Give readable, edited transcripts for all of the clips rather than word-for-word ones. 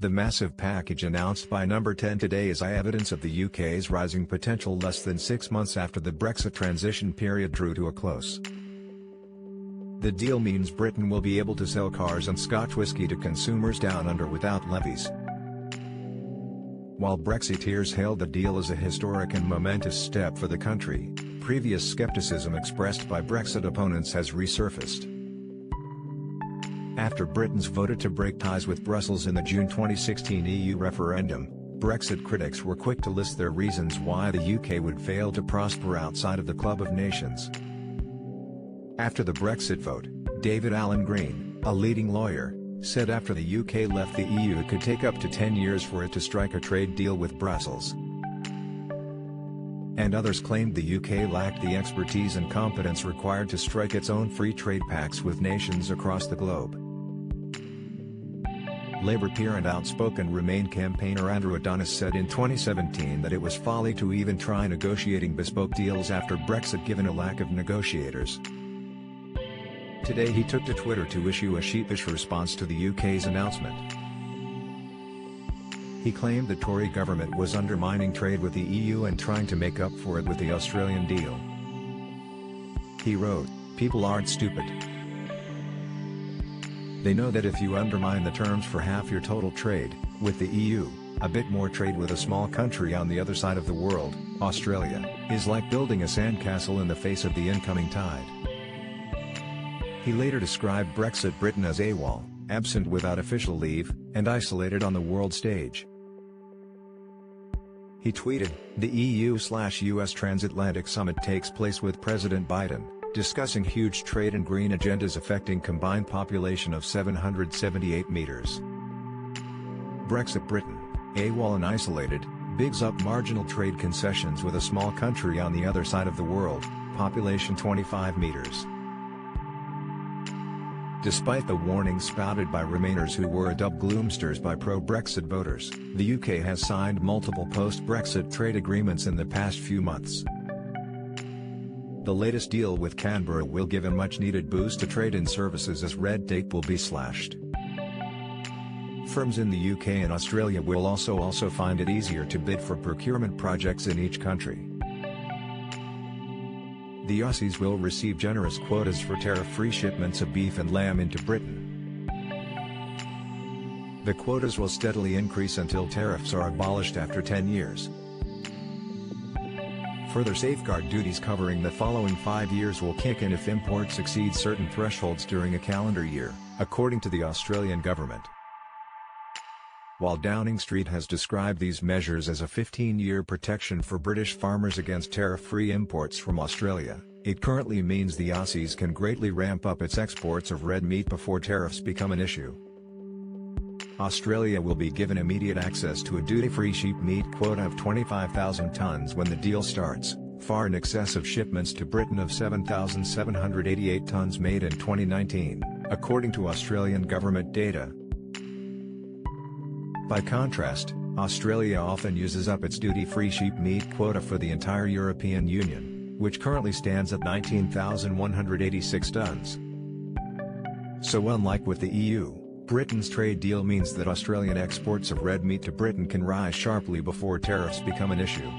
The massive package announced by Number 10 today is evidence of the UK's rising potential less than 6 months after the Brexit transition period drew to a close. The deal means Britain will be able to sell cars and Scotch whisky to consumers down under without levies. While Brexiteers hailed the deal as a historic and momentous step for the country, previous skepticism expressed by Brexit opponents has resurfaced. After Britons voted to break ties with Brussels in the June 2016 EU referendum, Brexit critics were quick to list their reasons why the UK would fail to prosper outside of the Club of Nations. After the Brexit vote, David Alan Green, a leading lawyer, said after the UK left the EU it could take up to 10 years for it to strike a trade deal with Brussels. And others claimed the UK lacked the expertise and competence required to strike its own free trade pacts with nations across the globe. Labour peer and outspoken Remain campaigner Andrew Adonis said in 2017 that it was folly to even try negotiating bespoke deals after Brexit given a lack of negotiators. Today he took to Twitter to issue a sheepish response to the UK's announcement. He claimed the Tory government was undermining trade with the EU and trying to make up for it with the Australian deal. He wrote, "People aren't stupid. They know that if you undermine the terms for half your total trade, with the EU, a bit more trade with a small country on the other side of the world, Australia, is like building a sandcastle in the face of the incoming tide." He later described Brexit Britain as AWOL, absent without official leave, and isolated on the world stage. He tweeted, "The EU/US transatlantic summit takes place with President Biden, discussing huge trade and green agendas affecting combined population of 778 meters. Brexit Britain, AWOL and isolated, bigs up marginal trade concessions with a small country on the other side of the world, population 25 meters." Despite the warnings spouted by Remainers who were dubbed gloomsters by pro-Brexit voters, the UK has signed multiple post-Brexit trade agreements in the past few months. The latest deal with Canberra will give a much-needed boost to trade and services as red tape will be slashed. Firms in the UK and Australia will also find it easier to bid for procurement projects in each country. The Aussies will receive generous quotas for tariff-free shipments of beef and lamb into Britain. The quotas will steadily increase until tariffs are abolished after 10 years. Further safeguard duties covering the following 5 years will kick in if imports exceed certain thresholds during a calendar year, according to the Australian government. While Downing Street has described these measures as a 15-year protection for British farmers against tariff-free imports from Australia, it currently means the Aussies can greatly ramp up its exports of red meat before tariffs become an issue. Australia will be given immediate access to a duty-free sheep meat quota of 25,000 tonnes when the deal starts, far in excess of shipments to Britain of 7,788 tonnes made in 2019, according to Australian government data. By contrast, Australia often uses up its duty-free sheep meat quota for the entire European Union, which currently stands at 19,186 tonnes. So unlike with the EU, Britain's trade deal means that Australian exports of red meat to Britain can rise sharply before tariffs become an issue.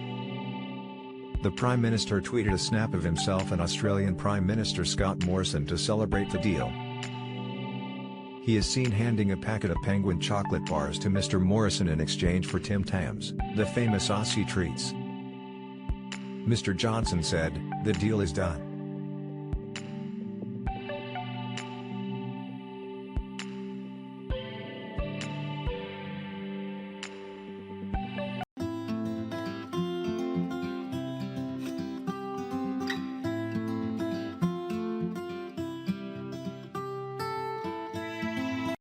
The Prime Minister tweeted a snap of himself and Australian Prime Minister Scott Morrison to celebrate the deal. He is seen handing a packet of Penguin chocolate bars to Mr. Morrison in exchange for Tim Tams, the famous Aussie treats. Mr. Johnson said, "The deal is done.